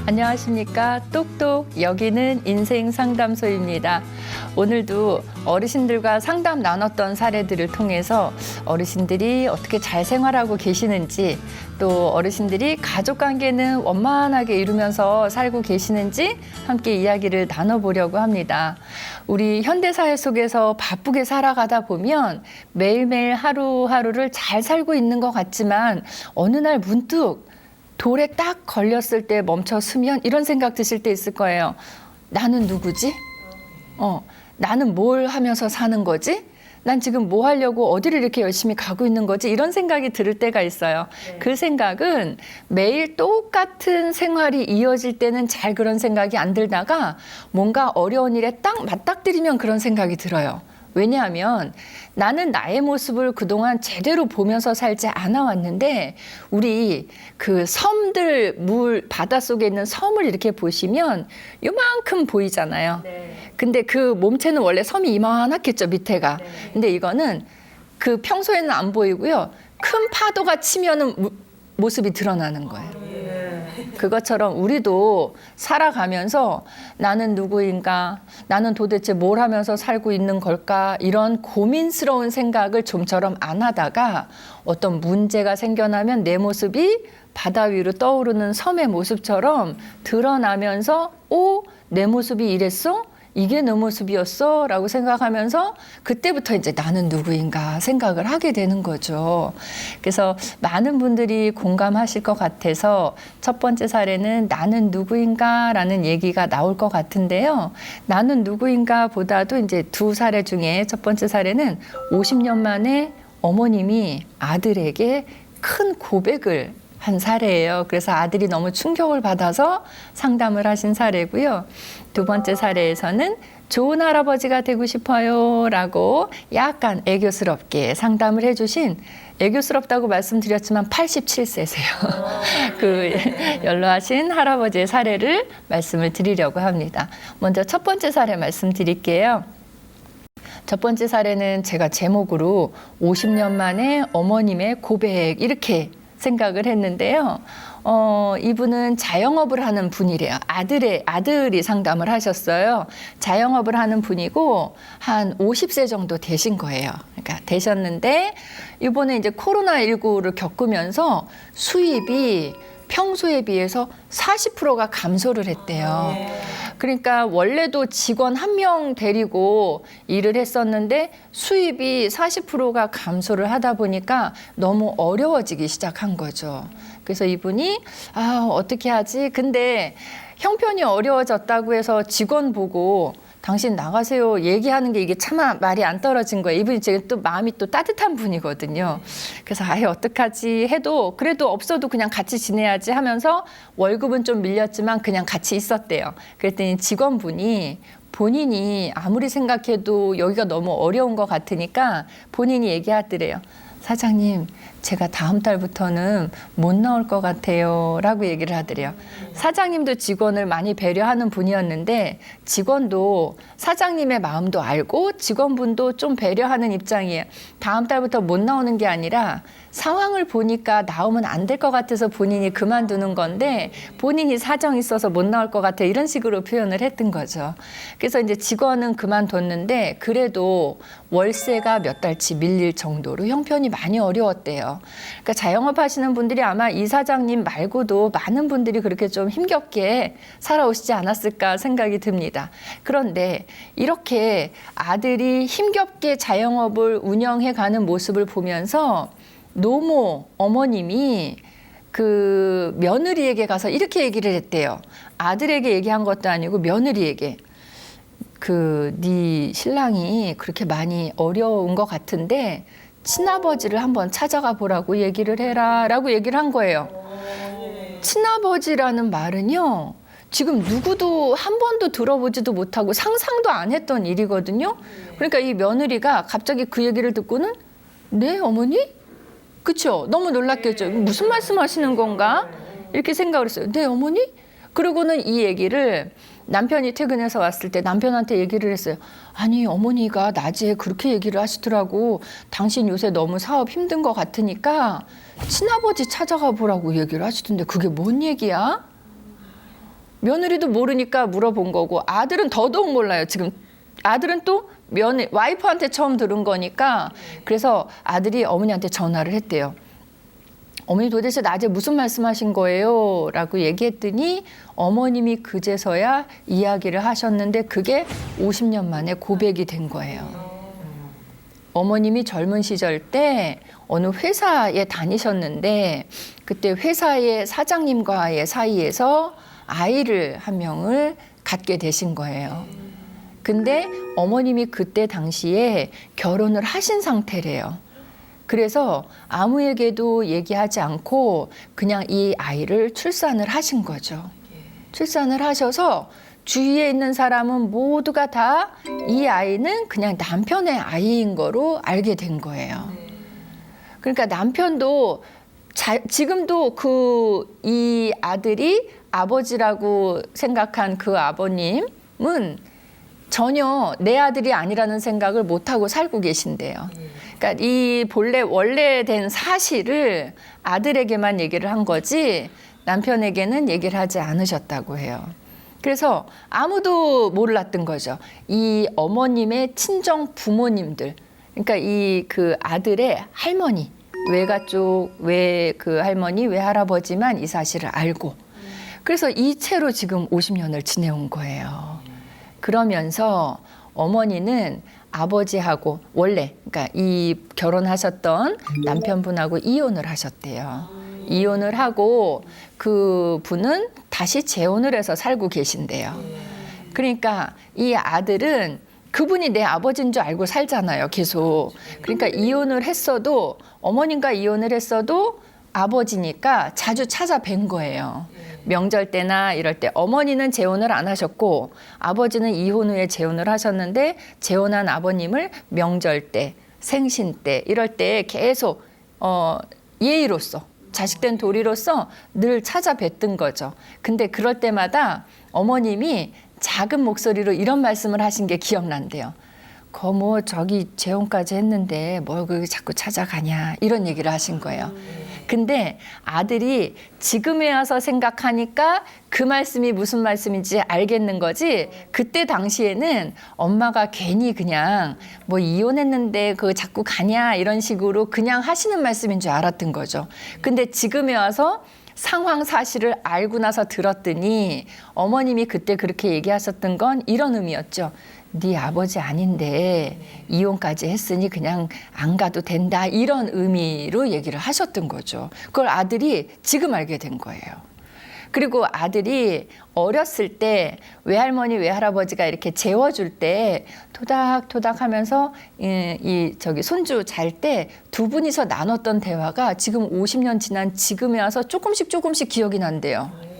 안녕하십니까. 똑똑, 여기는 인생상담소입니다. 오늘도 어르신들과 상담 나눴던 사례들을 통해서 어르신들이 어떻게 잘 생활하고 계시는지, 또 어르신들이 가족관계는 원만하게 이루면서 살고 계시는지 함께 이야기를 나눠보려고 합니다. 우리 현대사회 속에서 바쁘게 살아가다 보면 매일매일 하루하루를 잘 살고 있는 것 같지만 어느 날 문득 돌에 딱 걸렸을 때 멈춰 서면 이런 생각 드실 때 있을 거예요. 나는 누구지? 나는 뭘 하면서 사는 거지? 난 지금 뭐 하려고 어디를 이렇게 열심히 가고 있는 거지? 이런 생각이 들을 때가 있어요. 네. 그 생각은 매일 똑같은 생활이 이어질 때는 잘 그런 생각이 안 들다가 뭔가 어려운 일에 딱 맞닥뜨리면 그런 생각이 들어요. 왜냐하면 나는 나의 모습을 그동안 제대로 보면서 살지 않아 왔는데, 우리 그 섬들, 바닷속에 있는 섬을 이렇게 보시면 요만큼 보이잖아요. 네. 근데 그 몸체는 원래 섬이 이만하겠죠, 밑에가. 네. 근데 이거는 그 평소에는 안 보이고요. 큰 파도가 치면은 모습이 드러나는 거예요. 그것처럼 우리도 살아가면서 나는 누구인가, 나는 도대체 뭘 하면서 살고 있는 걸까, 이런 고민스러운 생각을 좀처럼 안 하다가 어떤 문제가 생겨나면 내 모습이 바다 위로 떠오르는 섬의 모습처럼 드러나면서 내 모습이 이랬어? 이게 내 모습이었어? 라고 생각하면서 그때부터 이제 나는 누구인가 생각을 하게 되는 거죠. 그래서 많은 분들이 공감하실 것 같아서 첫 번째 사례는 나는 누구인가 라는 얘기가 나올 것 같은데요. 나는 누구인가 보다도 이제 두 사례 중에 첫 번째 사례는 50년 만에 어머님이 아들에게 큰 고백을 한 사례예요. 그래서 아들이 너무 충격을 받아서 상담을 하신 사례고요. 두 번째 사례에서는 좋은 할아버지가 되고 싶어요 라고 약간 애교스럽게 상담을 해주신, 애교스럽다고 말씀드렸지만 87세세요. 그 연로하신 할아버지의 사례를 말씀을 드리려고 합니다. 먼저 첫 번째 사례 말씀드릴게요. 첫 번째 사례는 제가 제목으로 50년 만에 어머님의 고백 이렇게 생각을 했는데요. 이분은 자영업을 하는 분이래요. 아들이 상담을 하셨어요. 자영업을 하는 분이고 한 50세 정도 되신 거예요. 그러니까 되셨는데 이번에 이제 코로나19를 겪으면서 수입이 평소에 비해서 40%가 감소를 했대요. 그러니까 원래도 직원 1명 데리고 일을 했었는데 수입이 40%가 감소를 하다 보니까 너무 어려워지기 시작한 거죠. 그래서 이분이 어떻게 하지? 근데 형편이 어려워졌다고 해서 직원 보고 당신 나가세요 얘기하는 게 이게 차마 말이 안 떨어진 거예요. 이분이 지금 또 마음이 또 따뜻한 분이거든요. 그래서 어떡하지 해도 그래도 없어도 그냥 같이 지내야지 하면서 월급은 좀 밀렸지만 그냥 같이 있었대요. 그랬더니 직원분이 본인이 아무리 생각해도 여기가 너무 어려운 것 같으니까 본인이 얘기하더래요. 사장님, 제가 다음 달부터는 못 나올 것 같아요 라고 얘기를 하더래요. 사장님도 직원을 많이 배려하는 분이었는데 직원도 사장님의 마음도 알고 직원분도 좀 배려하는 입장이에요. 다음 달부터 못 나오는 게 아니라 상황을 보니까 나오면 안 될 것 같아서 본인이 그만두는 건데 본인이 사정이 있어서 못 나올 것 같아 이런 식으로 표현을 했던 거죠. 그래서 이제 직원은 그만뒀는데 그래도 월세가 몇 달치 밀릴 정도로 형편이 많이 어려웠대요. 그러니까 자영업 하시는 분들이 아마 이 사장님 말고도 많은 분들이 그렇게 좀 힘겹게 살아오시지 않았을까 생각이 듭니다. 그런데 이렇게 아들이 힘겹게 자영업을 운영해가는 모습을 보면서 노모 어머님이 그 며느리에게 가서 이렇게 얘기를 했대요. 아들에게 얘기한 것도 아니고 며느리에게. 네 신랑이 그렇게 많이 어려운 것 같은데 친아버지를 한번 찾아가 보라고 얘기를 해라 라고 얘기를 한 거예요. 친아버지라는 말은요, 지금 누구도 한 번도 들어보지도 못하고 상상도 안 했던 일이거든요. 그러니까 이 며느리가 갑자기 그 얘기를 듣고는 네 어머니? 그쵸? 너무 놀랐겠죠. 무슨 말씀 하시는 건가? 이렇게 생각을 했어요. 네 어머니? 그러고는 이 얘기를 남편이 퇴근해서 왔을 때 남편한테 얘기를 했어요. 아니 어머니가 낮에 그렇게 얘기를 하시더라고. 당신 요새 너무 사업 힘든 것 같으니까 친아버지 찾아가 보라고 얘기를 하시던데 그게 뭔 얘기야? 며느리도 모르니까 물어본 거고 아들은 더더욱 몰라요. 지금 아들은 또 와이프한테 처음 들은 거니까 그래서 아들이 어머니한테 전화를 했대요. 어머니 도대체 낮에 무슨 말씀하신 거예요? 라고 얘기했더니 어머님이 그제서야 이야기를 하셨는데 그게 50년 만에 고백이 된 거예요. 어머님이 젊은 시절 때 어느 회사에 다니셨는데 그때 회사의 사장님과의 사이에서 아이를 한 명을 갖게 되신 거예요. 근데 어머님이 그때 당시에 결혼을 하신 상태래요. 그래서 아무에게도 얘기하지 않고 그냥 이 아이를 출산을 하신 거죠. 출산을 하셔서 주위에 있는 사람은 모두가 다 이 아이는 그냥 남편의 아이인 거로 알게 된 거예요. 그러니까 남편도 지금도 이 아들이 아버지라고 생각한 그 아버님은 전혀 내 아들이 아니라는 생각을 못하고 살고 계신대요. 그러니까 이 원래 된 사실을 아들에게만 얘기를 한 거지 남편에게는 얘기를 하지 않으셨다고 해요. 그래서 아무도 몰랐던 거죠. 이 어머님의 친정 부모님들, 그러니까 그 아들의 할머니, 외가 쪽 그 할머니, 외할아버지만 이 사실을 알고, 그래서 이 채로 지금 50년을 지내온 거예요. 그러면서 어머니는 아버지하고 그러니까 이 결혼하셨던 남편분하고 이혼을 하셨대요. 이혼을 하고 그 분은 다시 재혼을 해서 살고 계신대요. 그러니까 이 아들은 그분이 내 아버지인 줄 알고 살잖아요, 계속. 그러니까 이혼을 했어도 어머님과 이혼을 했어도 아버지니까 자주 찾아뵌 거예요. 명절 때나 이럴 때 어머니는 재혼을 안 하셨고 아버지는 이혼 후에 재혼을 하셨는데 재혼한 아버님을 명절 때, 생신 때 이럴 때 계속 예의로서 자식된 도리로서 늘 찾아뵀던 거죠. 근데 그럴 때마다 어머님이 작은 목소리로 이런 말씀을 하신 게 기억난대요. 뭐 저기 재혼까지 했는데 뭘 그렇게 자꾸 찾아가냐 이런 얘기를 하신 거예요. 근데 아들이 지금에 와서 생각하니까 그 말씀이 무슨 말씀인지 알겠는 거지 그때 당시에는 엄마가 괜히 그냥 뭐 이혼했는데 그거 자꾸 가냐 이런 식으로 그냥 하시는 말씀인 줄 알았던 거죠. 근데 지금에 와서 상황 사실을 알고 나서 들었더니 어머님이 그때 그렇게 얘기하셨던 건 이런 의미였죠. 네 아버지 아닌데 이혼까지 했으니 그냥 안 가도 된다 이런 의미로 얘기를 하셨던 거죠. 그걸 아들이 지금 알게 된 거예요. 그리고 아들이 어렸을 때 외할머니 외할아버지가 이렇게 재워줄 때 토닥토닥 하면서 저기 손주 잘 때 두 분이서 나눴던 대화가 지금 50년 지난 지금에 와서 조금씩 기억이 난대요.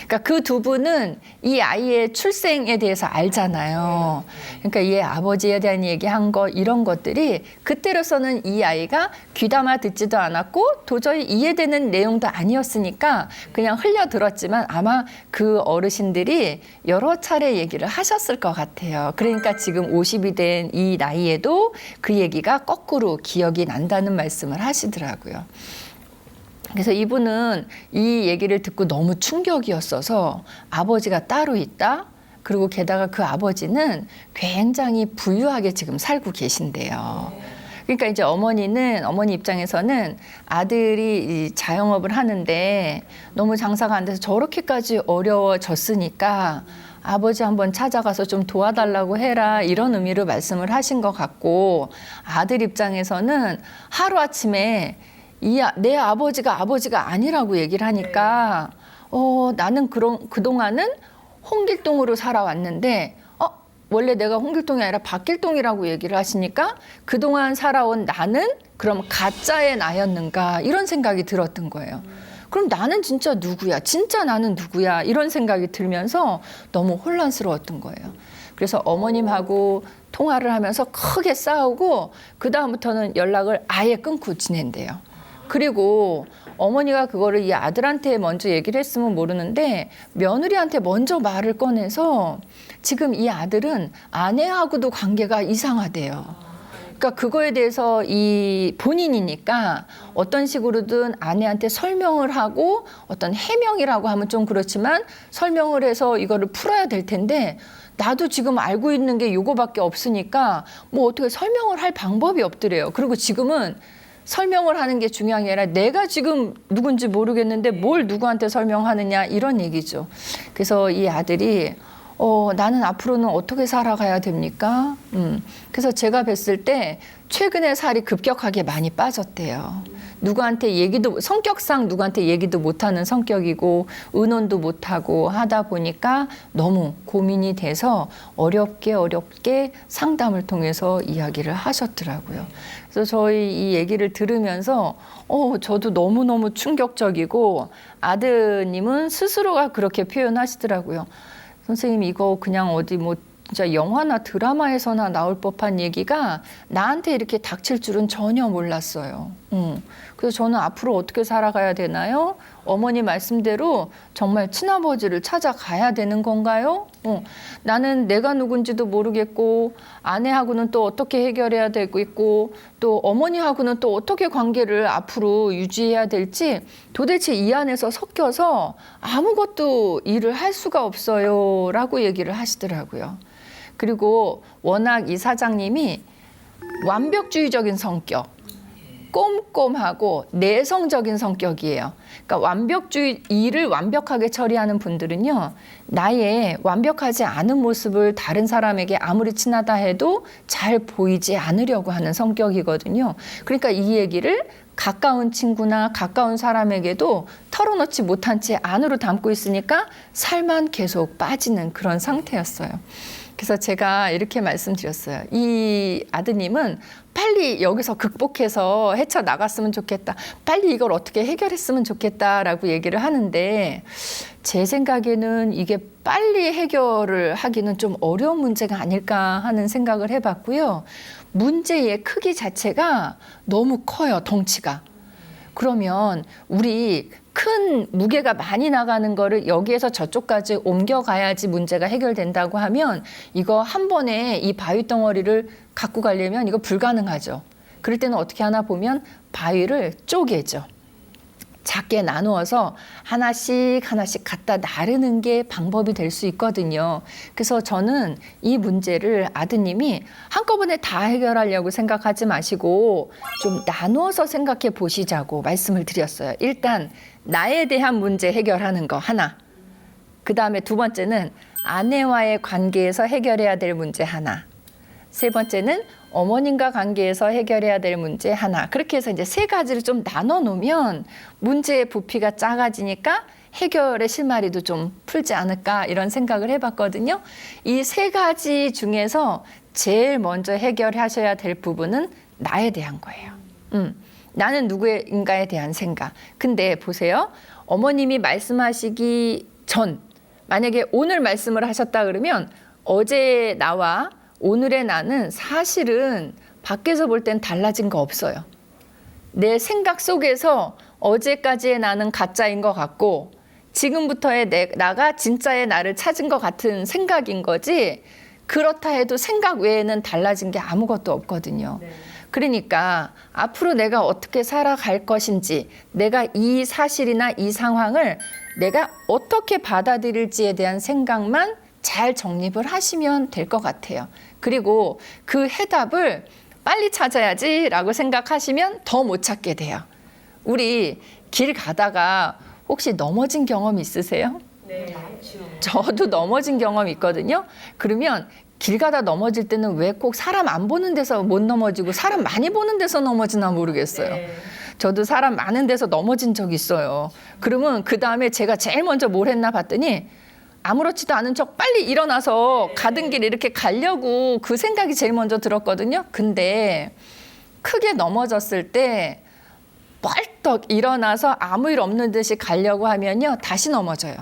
그러니까 그 두 분은 이 아이의 출생에 대해서 알잖아요. 그러니까 얘 아버지에 대한 얘기한 거 이런 것들이 그때로서는 이 아이가 귀담아 듣지도 않았고 도저히 이해되는 내용도 아니었으니까 그냥 흘려들었지만 아마 그 어르신들이 여러 차례 얘기를 하셨을 것 같아요. 그러니까 지금 50이 된 이 나이에도 그 얘기가 거꾸로 기억이 난다는 말씀을 하시더라고요. 그래서 이분은 이 얘기를 듣고 너무 충격이었어서 아버지가 따로 있다? 그리고 게다가 그 아버지는 굉장히 부유하게 지금 살고 계신데요. 그러니까 이제 어머니 입장에서는 아들이 이 자영업을 하는데 너무 장사가 안 돼서 저렇게까지 어려워졌으니까 아버지 한번 찾아가서 좀 도와달라고 해라 이런 의미로 말씀을 하신 것 같고 아들 입장에서는 하루아침에 내 아버지가 아니라고 얘기를 하니까 나는 그동안은 홍길동으로 살아왔는데 원래 내가 홍길동이 아니라 박길동이라고 얘기를 하시니까 그동안 살아온 나는 그럼 가짜의 나였는가 이런 생각이 들었던 거예요. 그럼 나는 진짜 누구야? 진짜 나는 누구야? 이런 생각이 들면서 너무 혼란스러웠던 거예요. 그래서 어머님하고 통화를 하면서 크게 싸우고 그다음부터는 연락을 아예 끊고 지낸대요. 그리고 어머니가 그거를 이 아들한테 먼저 얘기를 했으면 모르는데 며느리한테 먼저 말을 꺼내서 지금 이 아들은 아내하고도 관계가 이상하대요. 그러니까 그거에 대해서 이 본인이니까 어떤 식으로든 아내한테 설명을 하고 어떤 해명이라고 하면 좀 그렇지만 설명을 해서 이거를 풀어야 될 텐데 나도 지금 알고 있는 게 요거밖에 없으니까 뭐 어떻게 설명을 할 방법이 없더래요. 그리고 지금은 설명을 하는 게 중요한 게 아니라 내가 지금 누군지 모르겠는데 뭘 누구한테 설명하느냐 이런 얘기죠. 그래서 이 아들이 나는 앞으로는 어떻게 살아가야 됩니까? 그래서 제가 뵀을 때 최근에 살이 급격하게 많이 빠졌대요. 누구한테 성격상 누구한테 얘기도 못하는 성격이고 의논도 못하고 하다 보니까 너무 고민이 돼서 어렵게 상담을 통해서 이야기를 하셨더라고요. 그래서 저희 이 얘기를 들으면서 저도 너무너무 충격적이고 아드님은 스스로가 그렇게 표현하시더라고요. 선생님 이거 그냥 어디 뭐 진짜 영화나 드라마에서나 나올 법한 얘기가 나한테 이렇게 닥칠 줄은 전혀 몰랐어요. 그래서 저는 앞으로 어떻게 살아가야 되나요? 어머니 말씀대로 정말 친아버지를 찾아가야 되는 건가요? 나는 내가 누군지도 모르겠고 아내하고는 또 어떻게 해결해야 되고 있고 또 어머니하고는 또 어떻게 관계를 앞으로 유지해야 될지 도대체 이 안에서 섞여서 아무것도 일을 할 수가 없어요 라고 얘기를 하시더라고요. 그리고 워낙 이 사장님이 완벽주의적인 성격, 꼼꼼하고 내성적인 성격이에요. 그러니까 일을 완벽하게 처리하는 분들은요, 나의 완벽하지 않은 모습을 다른 사람에게 아무리 친하다 해도 잘 보이지 않으려고 하는 성격이거든요. 그러니까 이 얘기를 가까운 친구나 가까운 사람에게도 털어놓지 못한 채 안으로 담고 있으니까 살만 계속 빠지는 그런 상태였어요. 그래서 제가 이렇게 말씀드렸어요. 이 아드님은 빨리 여기서 극복해서 헤쳐나갔으면 좋겠다. 빨리 이걸 어떻게 해결했으면 좋겠다라고 얘기를 하는데 제 생각에는 이게 빨리 해결을 하기는 좀 어려운 문제가 아닐까 하는 생각을 해봤고요. 문제의 크기 자체가 너무 커요, 덩치가. 그러면 우리 큰 무게가 많이 나가는 거를 여기에서 저쪽까지 옮겨가야지 문제가 해결된다고 하면 이거 한 번에 이 바위 덩어리를 갖고 가려면 이거 불가능하죠. 그럴 때는 어떻게 하나 보면 바위를 쪼개죠. 작게 나누어서 하나씩 갖다 나르는 게 방법이 될 수 있거든요. 그래서 저는 이 문제를 아드님이 한꺼번에 다 해결하려고 생각하지 마시고 좀 나누어서 생각해 보시자고 말씀을 드렸어요. 일단 나에 대한 문제 해결하는 거 하나. 그 다음에 두 번째는 아내와의 관계에서 해결해야 될 문제 하나. 세 번째는 어머님과 관계에서 해결해야 될 문제 하나. 그렇게 해서 이제 세 가지를 좀 나눠 놓으면 문제의 부피가 작아지니까 해결의 실마리도 좀 풀지 않을까 이런 생각을 해봤거든요. 이 세 가지 중에서 제일 먼저 해결하셔야 될 부분은 나에 대한 거예요. 나는 누구인가에 대한 생각. 근데 보세요. 어머님이 말씀하시기 전 만약에 오늘 말씀을 하셨다 그러면 어제 나와 오늘의 나는 사실은 밖에서 볼 땐 달라진 거 없어요. 내 생각 속에서 어제까지의 나는 가짜인 것 같고 지금부터의 나가 진짜의 나를 찾은 것 같은 생각인 거지 그렇다 해도 생각 외에는 달라진 게 아무것도 없거든요. 네. 그러니까 앞으로 내가 어떻게 살아갈 것인지 내가 이 사실이나 이 상황을 내가 어떻게 받아들일지에 대한 생각만 잘 정립을 하시면 될 것 같아요. 그리고 그 해답을 빨리 찾아야지라고 생각하시면 더 못 찾게 돼요. 우리 길 가다가 혹시 넘어진 경험 있으세요? 네. 저도 넘어진 경험 있거든요. 그러면 길 가다 넘어질 때는 왜 꼭 사람 안 보는 데서 못 넘어지고 사람 많이 보는 데서 넘어지나 모르겠어요. 네. 저도 사람 많은 데서 넘어진 적 있어요. 그러면 그 다음에 제가 제일 먼저 뭘 했나 봤더니 아무렇지도 않은 척 빨리 일어나서 가던 길 이렇게 가려고 그 생각이 제일 먼저 들었거든요. 근데 크게 넘어졌을 때 뻘떡 일어나서 아무 일 없는 듯이 가려고 하면요. 다시 넘어져요.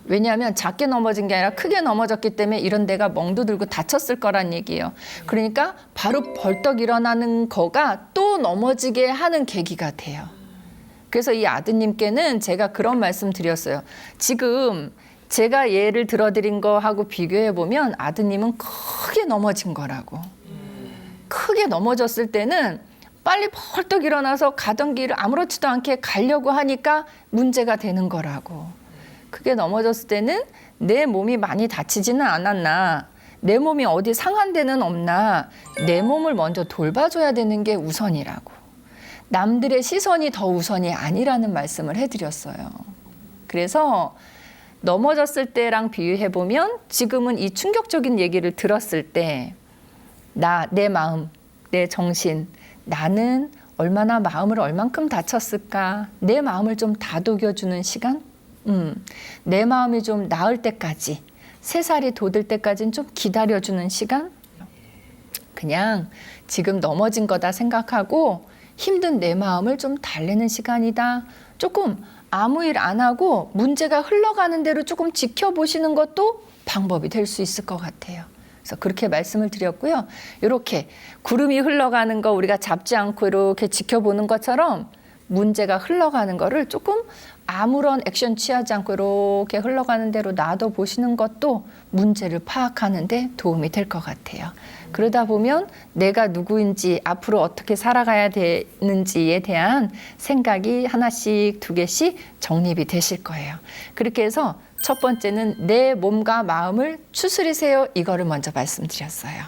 왜냐하면 작게 넘어진 게 아니라 크게 넘어졌기 때문에 이런 데가 멍도 들고 다쳤을 거란 얘기예요. 그러니까 바로 벌떡 일어나는 거가 또 넘어지게 하는 계기가 돼요. 그래서 이 아드님께는 제가 그런 말씀 드렸어요. 지금 제가 예를 들어드린 거하고 비교해 보면 아드님은 크게 넘어진 거라고. 크게 크게 넘어졌을 때는 빨리 벌떡 일어나서 가던 길을 아무렇지도 않게 가려고 하니까 문제가 되는 거라고. 크게 넘어졌을 때는 내 몸이 많이 다치지는 않았나, 내 몸이 어디 상한 데는 없나, 내 몸을 먼저 돌봐줘야 되는 게 우선이라고. 남들의 시선이 더 우선이 아니라는 말씀을 해드렸어요. 그래서 넘어졌을 때랑 비유해보면 지금은 이 충격적인 얘기를 들었을 때 내 마음, 내 정신, 나는 얼마나 마음을 얼만큼 다쳤을까, 내 마음을 좀 다독여주는 시간, 내 마음이 좀 나을 때까지, 새살이 돋을 때까지는 좀 기다려주는 시간, 그냥 지금 넘어진 거다 생각하고 힘든 내 마음을 좀 달래는 시간이다. 조금 아무 일 안 하고 문제가 흘러가는 대로 조금 지켜보시는 것도 방법이 될 수 있을 것 같아요. 그래서 그렇게 말씀을 드렸고요. 이렇게 구름이 흘러가는 거 우리가 잡지 않고 이렇게 지켜보는 것처럼 문제가 흘러가는 거를 조금 아무런 액션 취하지 않고 이렇게 흘러가는 대로 놔둬 보시는 것도 문제를 파악하는 데 도움이 될 것 같아요. 그러다 보면 내가 누구인지, 앞으로 어떻게 살아가야 되는지에 대한 생각이 하나씩 두 개씩 정립이 되실 거예요. 그렇게 해서 첫 번째는 내 몸과 마음을 추스리세요. 이거를 먼저 말씀드렸어요.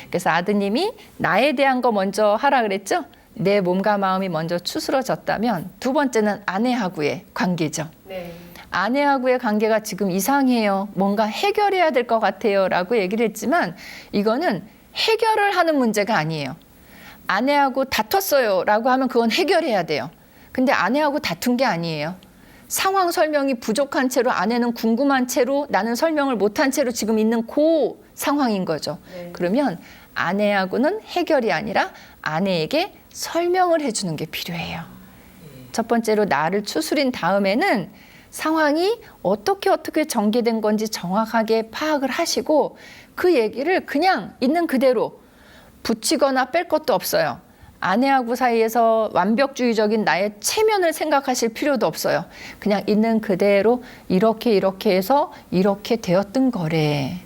그래서 아드님이 나에 대한 거 먼저 하라 그랬죠? 내 몸과 마음이 먼저 추스러졌다면 두 번째는 아내하고의 관계죠. 네. 아내하고의 관계가 지금 이상해요. 뭔가 해결해야 될 것 같아요. 라고 얘기를 했지만 이거는 해결을 하는 문제가 아니에요. 아내하고 다퉜어요. 라고 하면 그건 해결해야 돼요. 근데 아내하고 다툰 게 아니에요. 상황 설명이 부족한 채로 아내는 궁금한 채로 나는 설명을 못한 채로 지금 있는 그 상황인 거죠. 네. 그러면 아내하고는 해결이 아니라 아내에게 설명을 해주는 게 필요해요. 첫 번째로 나를 추스린 다음에는 상황이 어떻게 전개된 건지 정확하게 파악을 하시고 그 얘기를 그냥 있는 그대로 붙이거나 뺄 것도 없어요. 아내하고 사이에서 완벽주의적인 나의 체면을 생각하실 필요도 없어요. 그냥 있는 그대로 이렇게 해서 이렇게 되었던 거래.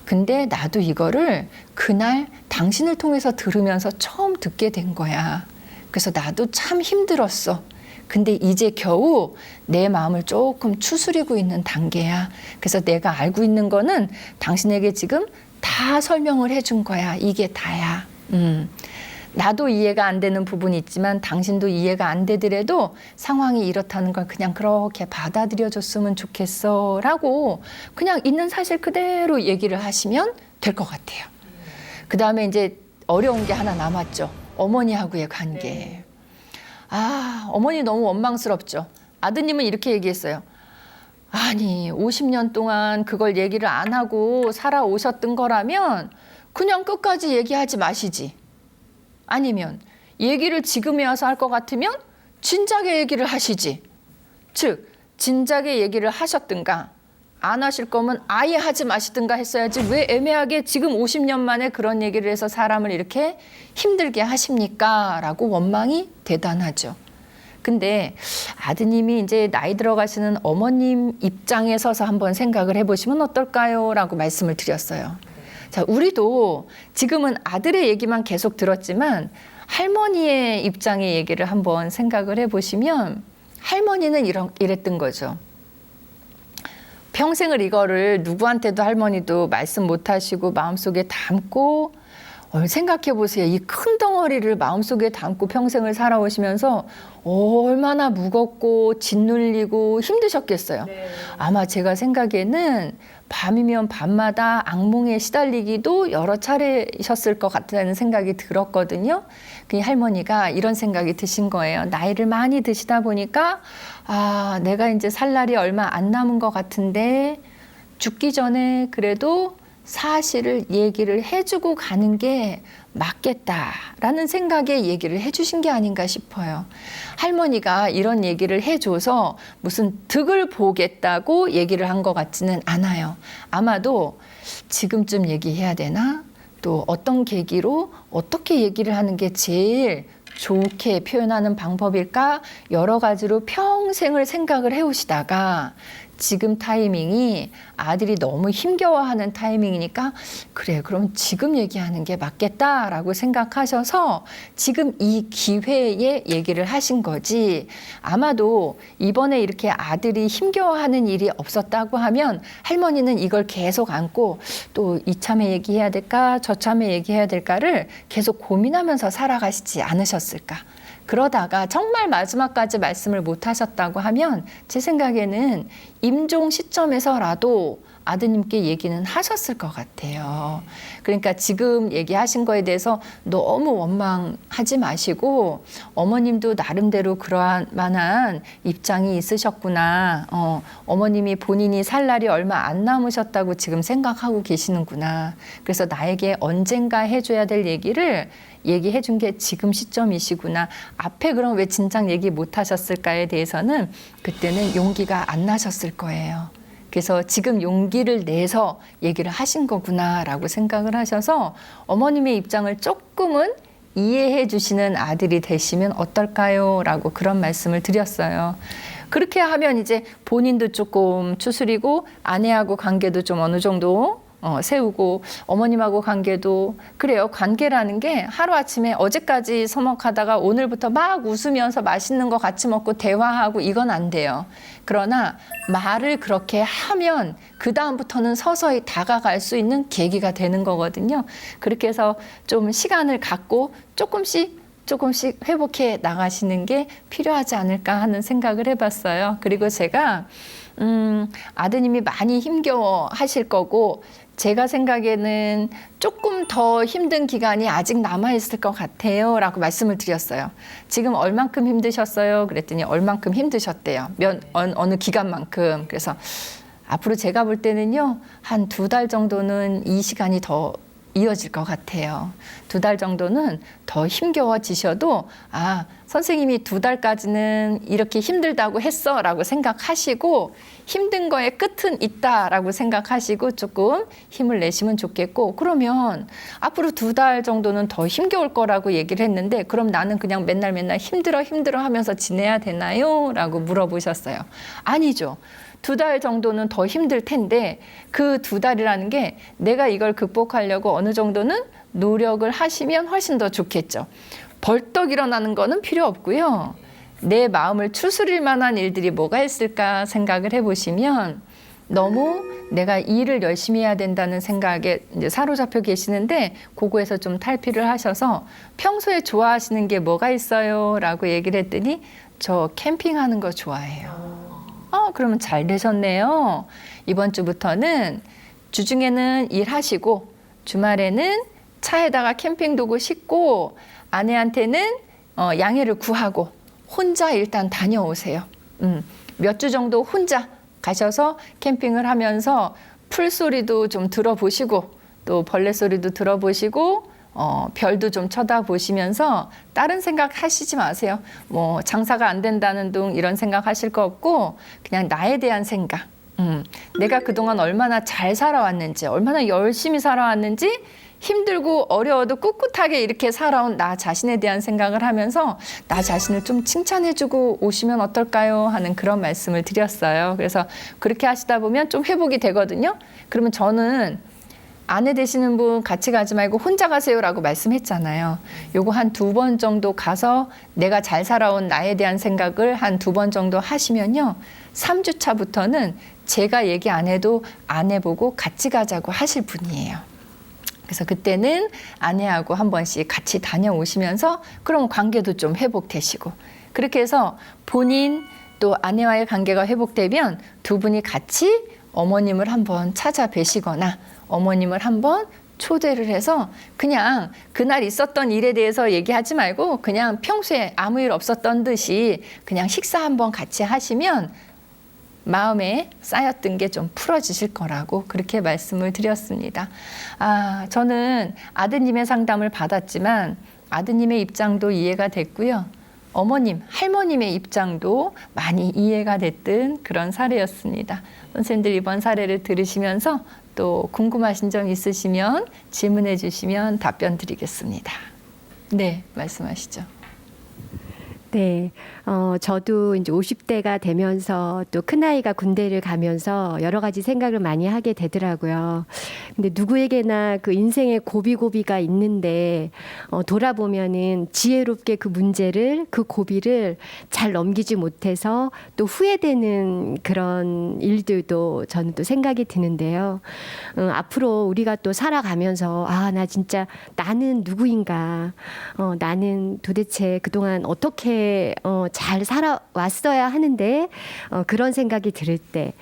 근데 나도 이거를 그날 당신을 통해서 들으면서 처음 듣게 된 거야. 그래서 나도 참 힘들었어. 근데 이제 겨우 내 마음을 조금 추스리고 있는 단계야. 그래서 내가 알고 있는 거는 당신에게 지금 다 설명을 해준 거야. 이게 다야. 나도 이해가 안 되는 부분이 있지만 당신도 이해가 안 되더라도 상황이 이렇다는 걸 그냥 그렇게 받아들여줬으면 좋겠어 라고 그냥 있는 사실 그대로 얘기를 하시면 될 것 같아요. 그 다음에 이제 어려운 게 하나 남았죠. 어머니하고의 관계. 어머니 너무 원망스럽죠. 아드님은 이렇게 얘기했어요. 아니 50년 동안 그걸 얘기를 안 하고 살아오셨던 거라면 그냥 끝까지 얘기하지 마시지. 아니면 얘기를 지금에 와서 할 것 같으면 진작에 얘기를 하시지. 즉 진작에 얘기를 하셨든가 안 하실 거면 아예 하지 마시든가 했어야지 왜 애매하게 지금 50년 만에 그런 얘기를 해서 사람을 이렇게 힘들게 하십니까? 라고 원망이 대단하죠. 근데 아드님이 이제 나이 들어가시는 어머님 입장에 서서 한번 생각을 해보시면 어떨까요? 라고 말씀을 드렸어요. 자, 우리도 지금은 아들의 얘기만 계속 들었지만 할머니의 입장의 얘기를 한번 생각을 해보시면 할머니는 이랬던 거죠. 평생을 이거를 누구한테도 할머니도 말씀 못하시고 마음속에 담고 생각해 보세요. 이 큰 덩어리를 마음속에 담고 평생을 살아오시면서 얼마나 무겁고 짓눌리고 힘드셨겠어요. 네. 아마 제가 생각에는 밤이면 밤마다 악몽에 시달리기도 여러 차례셨을 것 같다는 생각이 들었거든요. 그 할머니가 이런 생각이 드신 거예요. 나이를 많이 드시다 보니까 내가 이제 살 날이 얼마 안 남은 것 같은데 죽기 전에 그래도 사실을 얘기를 해주고 가는 게 맞겠다라는 생각에 얘기를 해주신 게 아닌가 싶어요. 할머니가 이런 얘기를 해줘서 무슨 득을 보겠다고 얘기를 한 것 같지는 않아요. 아마도 지금쯤 얘기해야 되나? 또 어떤 계기로 어떻게 얘기를 하는 게 제일 좋게 표현하는 방법일까? 여러 가지로 평생을 생각을 해오시다가 지금 타이밍이 아들이 너무 힘겨워하는 타이밍이니까 그래, 그럼 지금 얘기하는 게 맞겠다라고 생각하셔서 지금 이 기회에 얘기를 하신 거지. 아마도 이번에 이렇게 아들이 힘겨워하는 일이 없었다고 하면 할머니는 이걸 계속 안고 또 이참에 얘기해야 될까 저참에 얘기해야 될까를 계속 고민하면서 살아가시지 않으셨을까. 그러다가 정말 마지막까지 말씀을 못 하셨다고 하면 제 생각에는 임종 시점에서라도 아드님께 얘기는 하셨을 것 같아요. 그러니까 지금 얘기하신 거에 대해서 너무 원망하지 마시고 어머님도 나름대로 그러한 만한 입장이 있으셨구나. 어머님이 본인이 살 날이 얼마 안 남으셨다고 지금 생각하고 계시는구나. 그래서 나에게 언젠가 해줘야 될 얘기를 얘기해 준 게 지금 시점이시구나. 앞에 그럼 왜 진작 얘기 못 하셨을까에 대해서는 그때는 용기가 안 나셨을 거예요. 그래서 지금 용기를 내서 얘기를 하신 거구나라고 생각을 하셔서 어머님의 입장을 조금은 이해해 주시는 아들이 되시면 어떨까요? 라고 그런 말씀을 드렸어요. 그렇게 하면 이제 본인도 조금 추스리고 아내하고 관계도 좀 어느 정도 세우고 어머님하고 관계도 그래요. 관계라는 게 하루아침에 어제까지 서먹하다가 오늘부터 막 웃으면서 맛있는 거 같이 먹고 대화하고 이건 안 돼요. 그러나 말을 그렇게 하면 그 다음부터는 서서히 다가갈 수 있는 계기가 되는 거거든요. 그렇게 해서 좀 시간을 갖고 조금씩 회복해 나가시는 게 필요하지 않을까 하는 생각을 해봤어요. 그리고 제가 아드님이 많이 힘겨워 하실 거고 제가 생각에는 조금 더 힘든 기간이 아직 남아있을 것 같아요 라고 말씀을 드렸어요. 지금 얼만큼 힘드셨어요? 그랬더니 얼만큼 힘드셨대요. 어느 기간만큼. 그래서 앞으로 제가 볼 때는요, 한 2달 정도는 이 시간이 더 이어질 것 같아요. 2달 정도는 더 힘겨워지셔도 선생님이 2달까지는 이렇게 힘들다고 했어 라고 생각하시고 힘든 거에 끝은 있다 라고 생각하시고 조금 힘을 내시면 좋겠고 그러면 앞으로 2달 정도는 더 힘겨울 거라고 얘기를 했는데 그럼 나는 그냥 맨날 힘들어 하면서 지내야 되나요? 라고 물어보셨어요. 아니죠. 2달 정도는 더 힘들 텐데 그 2달이라는 게 내가 이걸 극복하려고 어느 정도는 노력을 하시면 훨씬 더 좋겠죠. 벌떡 일어나는 거는 필요 없고요. 내 마음을 추스릴 만한 일들이 뭐가 있을까 생각을 해보시면 너무 내가 일을 열심히 해야 된다는 생각에 이제 사로잡혀 계시는데 그거에서 좀 탈피를 하셔서 평소에 좋아하시는 게 뭐가 있어요? 라고 얘기를 했더니 저 캠핑하는 거 좋아해요. 그러면 잘 되셨네요. 이번 주부터는 주중에는 일하시고 주말에는 차에다가 캠핑 도구 싣고 아내한테는 양해를 구하고 혼자 일단 다녀오세요. 몇 주 정도 혼자 가셔서 캠핑을 하면서 풀소리도 좀 들어보시고 또 벌레 소리도 들어보시고 별도 좀 쳐다보시면서 다른 생각 하시지 마세요. 뭐 장사가 안 된다는 둥 이런 생각 하실 거 없고 그냥 나에 대한 생각. 내가 그동안 얼마나 잘 살아왔는지 얼마나 열심히 살아왔는지 힘들고 어려워도 꿋꿋하게 이렇게 살아온 나 자신에 대한 생각을 하면서 나 자신을 좀 칭찬해주고 오시면 어떨까요? 하는 그런 말씀을 드렸어요. 그래서 그렇게 하시다 보면 좀 회복이 되거든요. 그러면 저는 아내 되시는 분 같이 가지 말고 혼자 가세요라고 말씀했잖아요. 요거 한 2번 정도 가서 내가 잘 살아온 나에 대한 생각을 한 2번 정도 하시면요. 3주 차부터는 제가 얘기 안 해도 아내 보고 같이 가자고 하실 분이에요. 그래서 그때는 아내하고 한 번씩 같이 다녀오시면서 그럼 관계도 좀 회복되시고 그렇게 해서 본인 또 아내와의 관계가 회복되면 두 분이 같이 어머님을 한번 찾아뵈시거나 어머님을 한번 초대를 해서 그냥 그날 있었던 일에 대해서 얘기하지 말고 그냥 평소에 아무 일 없었던 듯이 그냥 식사 한번 같이 하시면 마음에 쌓였던 게 좀 풀어지실 거라고 그렇게 말씀을 드렸습니다. 저는 아드님의 상담을 받았지만 아드님의 입장도 이해가 됐고요. 어머님, 할머님의 입장도 많이 이해가 됐던 그런 사례였습니다. 선생님들 이번 사례를 들으시면서 또 궁금하신 점 있으시면 질문해 주시면 답변 드리겠습니다. 네, 말씀하시죠. 네, 저도 이제 50대가 되면서 또 큰아이가 군대를 가면서 여러 가지 생각을 많이 하게 되더라고요. 근데 누구에게나 그 인생의 고비고비가 있는데, 돌아보면은 지혜롭게 그 문제를, 그 고비를 잘 넘기지 못해서 또 후회되는 그런 일들도 저는 또 생각이 드는데요. 앞으로 우리가 또 살아가면서, 아, 나 진짜 나는 누구인가, 나는 도대체 그동안 어떻게 잘 살아왔어야 하는데 그런 생각이 들 때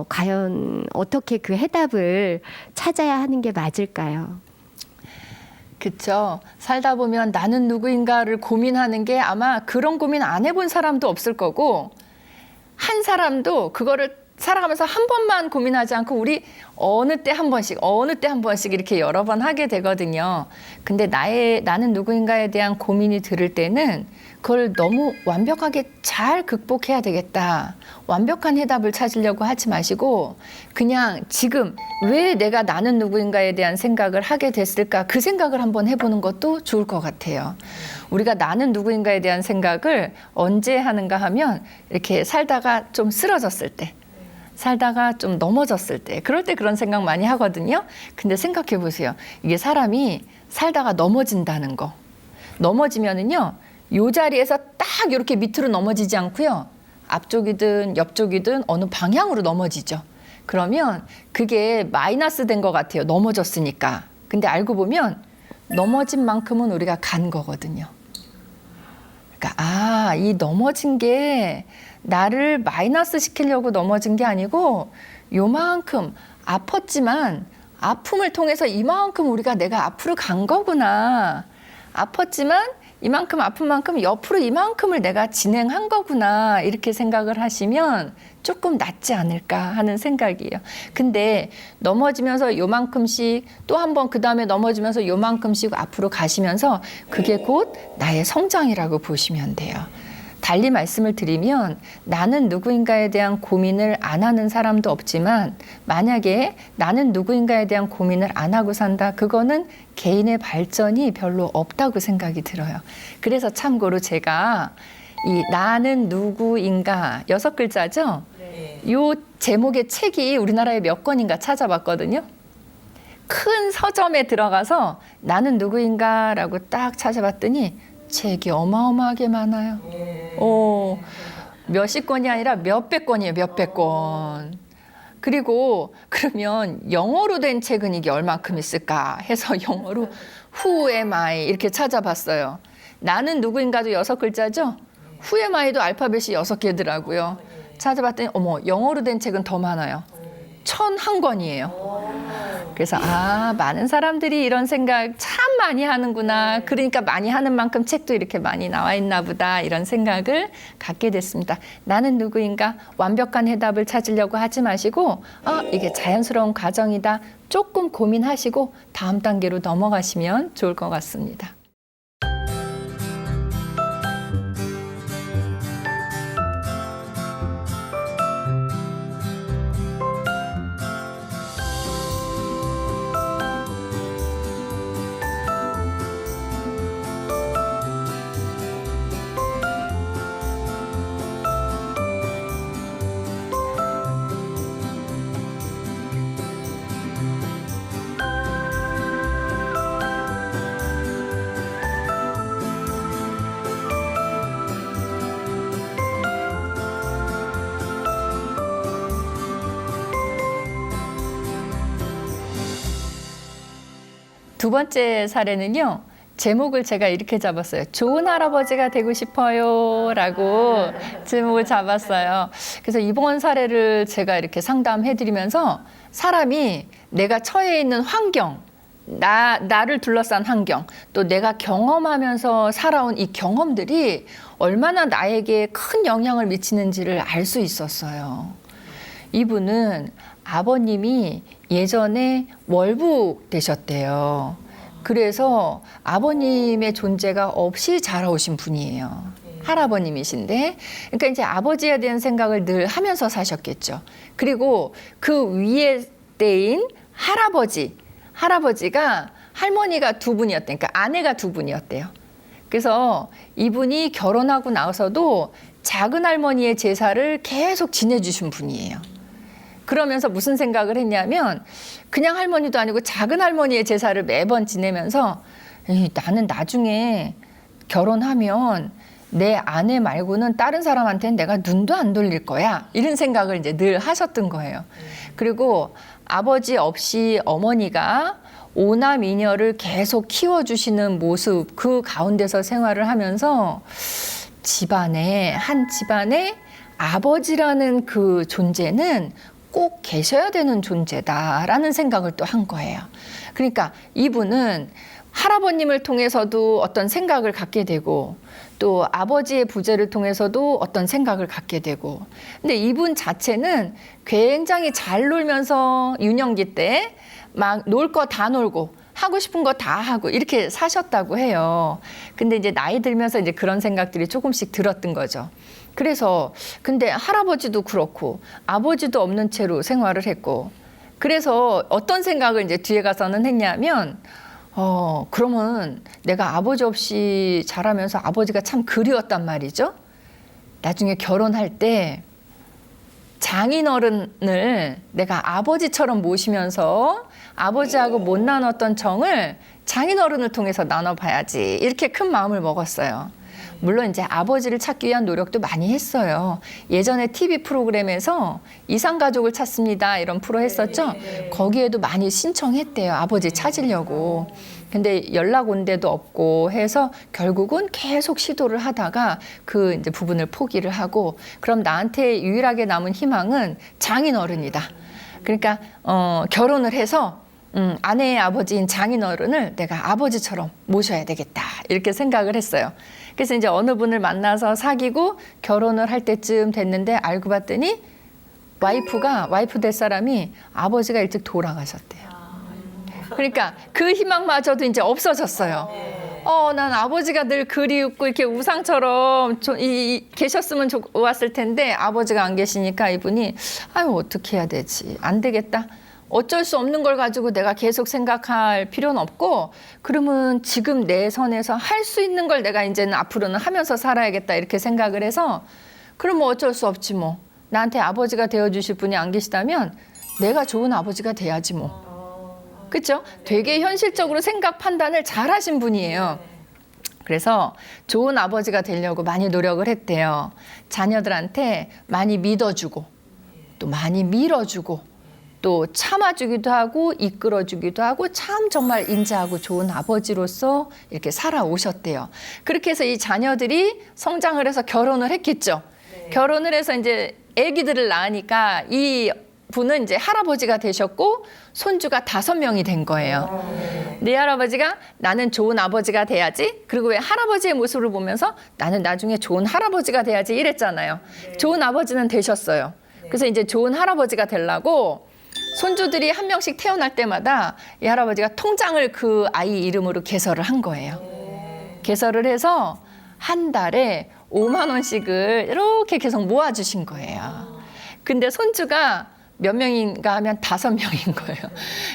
과연 어떻게 그 해답을 찾아야 하는 게 맞을까요? 그쵸. 살다 보면 나는 누구인가를 고민하는 게 아마 그런 고민 안 해본 사람도 없을 거고, 한 사람도 그거를 살아가면서 한 번만 고민하지 않고 우리 어느 때 한 번씩 이렇게 여러 번 하게 되거든요. 근데 나는 누구인가에 대한 고민이 들을 때는 그걸 너무 완벽하게 잘 극복해야 되겠다. 완벽한 해답을 찾으려고 하지 마시고 그냥 지금 왜 내가 나는 누구인가에 대한 생각을 하게 됐을까? 그 생각을 한번 해보는 것도 좋을 것 같아요. 우리가 나는 누구인가에 대한 생각을 언제 하는가 하면 이렇게 살다가 좀 쓰러졌을 때, 살다가 좀 넘어졌을 때, 그럴 때 그런 생각 많이 하거든요. 근데 생각해 보세요. 이게 사람이 살다가 넘어진다는 거. 넘어지면은요, 요 자리에서 딱 이렇게 밑으로 넘어지지 않고요. 앞쪽이든 옆쪽이든 어느 방향으로 넘어지죠. 그러면 그게 마이너스 된 것 같아요. 넘어졌으니까. 근데 알고 보면 넘어진 만큼은 우리가 간 거거든요. 그러니까 이 넘어진 게 나를 마이너스 시키려고 넘어진 게 아니고 요만큼 아팠지만 아픔을 통해서 이만큼 내가 앞으로 간 거구나. 아팠지만 이만큼 아픈 만큼 옆으로 이만큼을 내가 진행한 거구나. 이렇게 생각을 하시면 조금 낫지 않을까 하는 생각이에요. 근데 넘어지면서 요만큼씩 또 한 번 그 다음에 넘어지면서 요만큼씩 앞으로 가시면서 그게 곧 나의 성장이라고 보시면 돼요. 달리 말씀을 드리면 나는 누구인가에 대한 고민을 안 하는 사람도 없지만 만약에 나는 누구인가에 대한 고민을 안 하고 산다. 그거는 개인의 발전이 별로 없다고 생각이 들어요. 그래서 참고로 제가 이 나는 누구인가 6글자죠? 네. 요 제목의 책이 우리나라에 몇 권인가 찾아봤거든요. 큰 서점에 들어가서 나는 누구인가라고 딱 찾아봤더니 책이 어마어마하게 많아요. 몇십 권이 아니라 몇백 권이에요. 몇백 권. 그리고 그러면 영어로 된 책은 이게 얼마큼 있을까 해서 영어로 Who am I 이렇게 찾아봤어요. 나는 누구인가도 6글자죠? Who am I도 알파벳이 6개더라고요. 찾아봤더니 어머 영어로 된 책은 더 많아요. 1,001권이에요. 그래서 많은 사람들이 이런 생각 참 많이 하는구나. 그러니까 많이 하는 만큼 책도 이렇게 많이 나와 있나 보다. 이런 생각을 갖게 됐습니다. 나는 누구인가? 완벽한 해답을 찾으려고 하지 마시고 이게 자연스러운 과정이다. 조금 고민하시고 다음 단계로 넘어가시면 좋을 것 같습니다. 두 번째 사례는요. 제목을 제가 이렇게 잡았어요. 좋은 할아버지가 되고 싶어요 라고 제목을 잡았어요. 그래서 이번 사례를 제가 이렇게 상담해드리면서 사람이 내가 처해 있는 환경, 나를 둘러싼 환경, 또 내가 경험하면서 살아온 이 경험들이 얼마나 나에게 큰 영향을 미치는지를 알 수 있었어요. 이분은 아버님이 예전에 월북 되셨대요. 그래서 아버님의 존재가 없이 자라오신 분이에요. 할아버님이신데, 그러니까 이제 아버지에 대한 생각을 늘 하면서 사셨겠죠. 그리고 그 위에 때인 할아버지가 할머니가 두 분이었대요. 그러니까 아내가 두 분이었대요. 그래서 이분이 결혼하고 나서도 작은 할머니의 제사를 계속 지내주신 분이에요. 그러면서 무슨 생각을 했냐면 그냥 할머니도 아니고 작은 할머니의 제사를 매번 지내면서 나는 나중에 결혼하면 내 아내 말고는 다른 사람한테는 내가 눈도 안 돌릴 거야. 이런 생각을 이제 늘 하셨던 거예요. 그리고 아버지 없이 어머니가 오남이녀를 계속 키워주시는 모습, 그 가운데서 생활을 하면서 한 집안에 아버지라는 그 존재는 꼭 계셔야 되는 존재다라는 생각을 또 한 거예요. 그러니까 이분은 할아버님을 통해서도 어떤 생각을 갖게 되고 또 아버지의 부재를 통해서도 어떤 생각을 갖게 되고, 근데 이분 자체는 굉장히 잘 놀면서 유년기 때 막 놀 거 다 놀고 하고 싶은 거 다 하고 이렇게 사셨다고 해요. 근데 이제 나이 들면서 이제 그런 생각들이 조금씩 들었던 거죠. 그래서 근데 할아버지도 그렇고 아버지도 없는 채로 생활을 했고, 그래서 어떤 생각을 이제 뒤에 가서는 했냐면 그러면 내가 아버지 없이 자라면서 아버지가 참 그리웠단 말이죠. 나중에 결혼할 때 장인어른을 내가 아버지처럼 모시면서 아버지하고 못 나눴던 정을 장인어른을 통해서 나눠봐야지, 이렇게 큰 마음을 먹었어요. 물론 이제 아버지를 찾기 위한 노력도 많이 했어요. 예전에 TV 프로그램에서 이상가족을 찾습니다 이런 프로 했었죠. 거기에도 많이 신청했대요, 아버지 찾으려고. 근데 연락 온 데도 없고 해서 결국은 계속 시도를 하다가 그 이제 부분을 포기를 하고, 그럼 나한테 유일하게 남은 희망은 장인어른이다. 그러니까 결혼을 해서 아내의 아버지인 장인어른을 내가 아버지처럼 모셔야 되겠다, 이렇게 생각을 했어요. 그래서 이제 어느 분을 만나서 사귀고 결혼을 할 때쯤 됐는데 알고 봤더니 와이프 될 사람이 아버지가 일찍 돌아가셨대요. 그러니까 그 희망마저도 이제 없어졌어요. 난 아버지가 늘 그리웠고 이렇게 우상처럼 계셨으면 좋았을 텐데 아버지가 안 계시니까 이분이 어떻게 해야 되지? 안 되겠다. 어쩔 수 없는 걸 가지고 내가 계속 생각할 필요는 없고, 그러면 지금 내 선에서 할 수 있는 걸 내가 이제는 앞으로는 하면서 살아야겠다, 이렇게 생각을 해서 그럼 뭐 어쩔 수 없지 뭐. 나한테 아버지가 되어주실 분이 안 계시다면 내가 좋은 아버지가 돼야지 뭐. 그렇죠? 되게 현실적으로 생각 판단을 잘 하신 분이에요. 그래서 좋은 아버지가 되려고 많이 노력을 했대요. 자녀들한테 많이 믿어주고 또 많이 밀어주고 또 참아주기도 하고 이끌어주기도 하고 참 정말 인자하고 좋은 아버지로서 이렇게 살아오셨대요. 그렇게 해서 이 자녀들이 성장을 해서 결혼을 했겠죠. 결혼을 해서 이제 아기들을 낳으니까 이 분은 이제 할아버지가 되셨고 손주가 5명이 된 거예요. 네 할아버지가 나는 좋은 아버지가 돼야지, 그리고 왜 할아버지의 모습을 보면서 나는 나중에 좋은 할아버지가 돼야지 이랬잖아요. 좋은 아버지는 되셨어요. 그래서 이제 좋은 할아버지가 되려고 손주들이 한 명씩 태어날 때마다 이 할아버지가 통장을 그 아이 이름으로 개설을 한 거예요. 개설을 해서 한 달에 5만 원씩을 이렇게 계속 모아주신 거예요. 근데 손주가 몇 명인가 하면 5명인 거예요.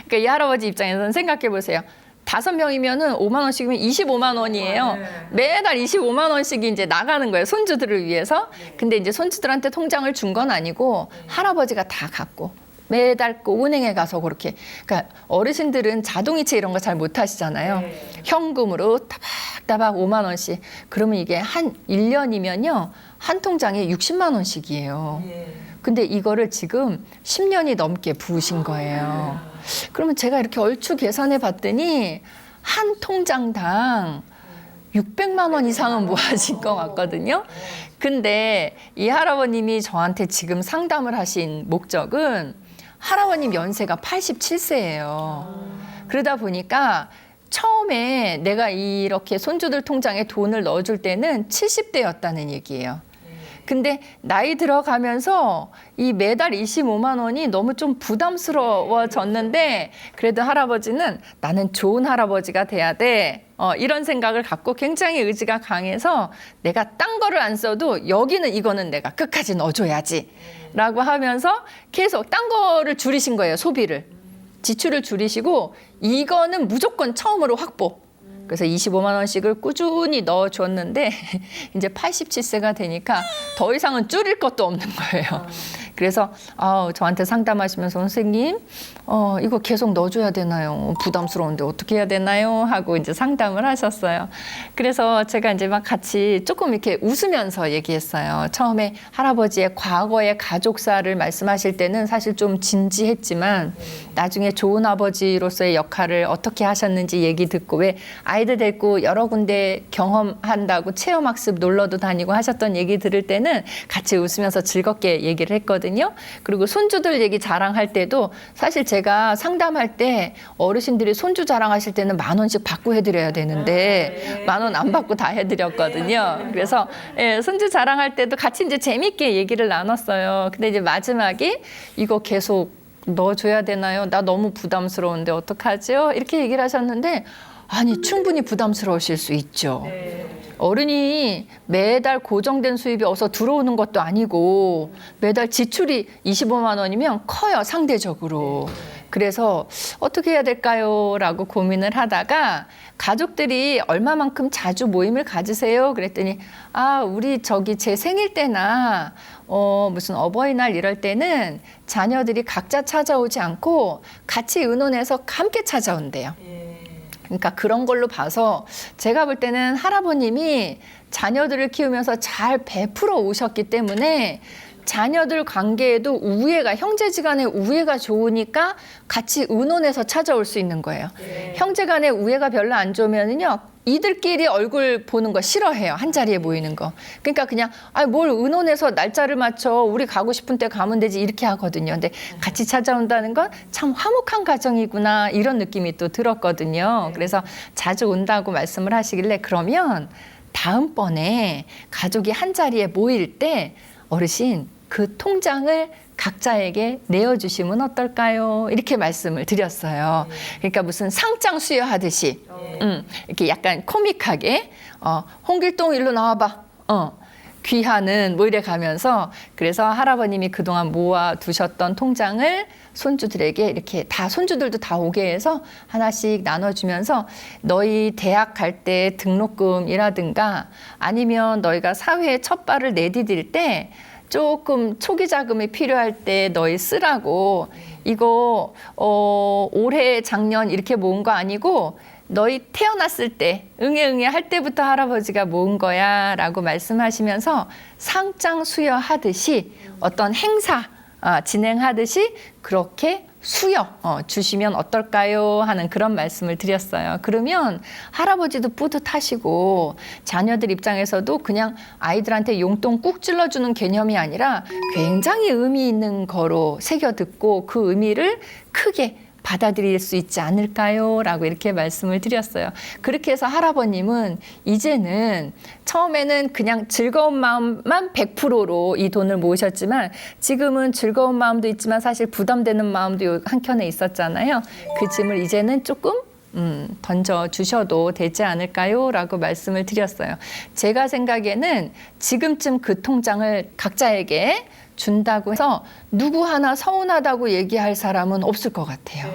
그러니까 이 할아버지 입장에서는 생각해 보세요. 5명이면은 5만 원씩이면 25만 원이에요. 매달 25만 원씩이 이제 나가는 거예요, 손주들을 위해서. 근데 이제 손주들한테 통장을 준 건 아니고 할아버지가 다 갖고 매달 그 은행에 가서 그렇게, 그러니까 어르신들은 자동이체 이런 거 잘 못 하시잖아요. 현금으로 따박따박 5만 원씩. 그러면 이게 한 1년이면요 한 통장에 60만 원씩이에요. 근데 이거를 지금 10년이 넘게 부으신 거예요. 그러면 제가 이렇게 얼추 계산해 봤더니 한 통장당 600만 원 이상은 모아진 것 같거든요. 근데 이 할아버님이 저한테 지금 상담을 하신 목적은 할아버님 연세가 87세예요. 그러다 보니까 처음에 내가 이렇게 손주들 통장에 돈을 넣어줄 때는 70대였다는 얘기예요. 근데 나이 들어가면서 이 매달 25만 원이 너무 좀 부담스러워졌는데 그래도 할아버지는 나는 좋은 할아버지가 돼야 돼. 이런 생각을 갖고 굉장히 의지가 강해서 내가 딴 거를 안 써도 이거는 내가 끝까지 넣어줘야지 라고 하면서 계속 딴 거를 줄이신 거예요, 소비를. 지출을 줄이시고 이거는 무조건 처음으로 확보. 그래서 25만 원씩을 꾸준히 넣어줬는데 이제 87세가 되니까 더 이상은 줄일 것도 없는 거예요. 그래서 저한테 상담하시면서 선생님 이거 계속 넣어줘야 되나요? 부담스러운데 어떻게 해야 되나요? 하고 이제 상담을 하셨어요. 그래서 제가 이제 막 같이 조금 이렇게 웃으면서 얘기했어요. 처음에 할아버지의 과거의 가족사를 말씀하실 때는 사실 좀 진지했지만 나중에 좋은 아버지로서의 역할을 어떻게 하셨는지 얘기 듣고 왜 아이들 데리고 여러 군데 경험한다고 체험학습 놀러도 다니고 하셨던 얘기 들을 때는 같이 웃으면서 즐겁게 얘기를 했거든요. 그리고 손주들 얘기 자랑할 때도 사실 제가 상담할 때 어르신들이 손주 자랑하실 때는 10,000원씩 받고 해드려야 되는데 10,000원 안 받고 다 해드렸거든요. 그래서 손주 자랑할 때도 같이 이제 재밌게 얘기를 나눴어요. 근데 이제 마지막에 이거 계속 넣어줘야 되나요? 나 너무 부담스러운데 어떡하죠? 이렇게 얘기를 하셨는데 아니 충분히 부담스러우실 수 있죠. 어른이 매달 고정된 수입이 어서 들어오는 것도 아니고 매달 지출이 25만 원이면 커요, 상대적으로. 그래서 어떻게 해야 될까요? 라고 고민을 하다가 가족들이 얼마만큼 자주 모임을 가지세요? 그랬더니 우리 제 생일 때나 무슨 어버이날 이럴 때는 자녀들이 각자 찾아오지 않고 같이 의논해서 함께 찾아온대요. 그러니까 그런 걸로 봐서 제가 볼 때는 할아버님이 자녀들을 키우면서 잘 베풀어 오셨기 때문에 자녀들 관계에도 우애가 형제지간의 우애가 좋으니까 같이 의논해서 찾아올 수 있는 거예요. 형제간의 우애가 별로 안 좋으면은요 이들끼리 얼굴 보는 거 싫어해요. 한 자리에 모이는 거. 그러니까 그냥 뭘 의논해서 날짜를 맞춰 우리 가고 싶은 때 가면 되지 이렇게 하거든요. 근데 같이 찾아온다는 건 참 화목한 가정이구나 이런 느낌이 또 들었거든요. 그래서 자주 온다고 말씀을 하시길래 그러면 다음번에 가족이 한 자리에 모일 때 어르신 그 통장을 각자에게 내어주시면 어떨까요? 이렇게 말씀을 드렸어요. 그러니까 무슨 상장 수여하듯이 이렇게 약간 코믹하게 홍길동 일로 나와봐. 귀하는 뭐 이래 가면서 그래서 할아버님이 그동안 모아두셨던 통장을 손주들에게 이렇게 다 손주들도 다 오게 해서 하나씩 나눠주면서 너희 대학 갈 때 등록금이라든가 아니면 너희가 사회에 첫 발을 내디딜 때 조금 초기 자금이 필요할 때 너희 쓰라고 이거 올해 작년 이렇게 모은 거 아니고 너희 태어났을 때 응애 할 때부터 할아버지가 모은 거야 라고 말씀하시면서 상장 수여하듯이 어떤 행사 진행하듯이 그렇게 수여 주시면 어떨까요? 하는 그런 말씀을 드렸어요. 그러면 할아버지도 뿌듯하시고 자녀들 입장에서도 그냥 아이들한테 용돈 꾹 찔러주는 개념이 아니라 굉장히 의미 있는 거로 새겨듣고 그 의미를 크게 받아들일 수 있지 않을까요? 라고 이렇게 말씀을 드렸어요. 그렇게 해서 할아버님은 이제는 처음에는 그냥 즐거운 마음만 100%로 이 돈을 모으셨지만 지금은 즐거운 마음도 있지만 사실 부담되는 마음도 한켠에 있었잖아요. 그 짐을 이제는 조금 던져주셔도 되지 않을까요? 라고 말씀을 드렸어요. 제가 생각에는 지금쯤 그 통장을 각자에게 준다고 해서 누구 하나 서운하다고 얘기할 사람은 없을 것 같아요.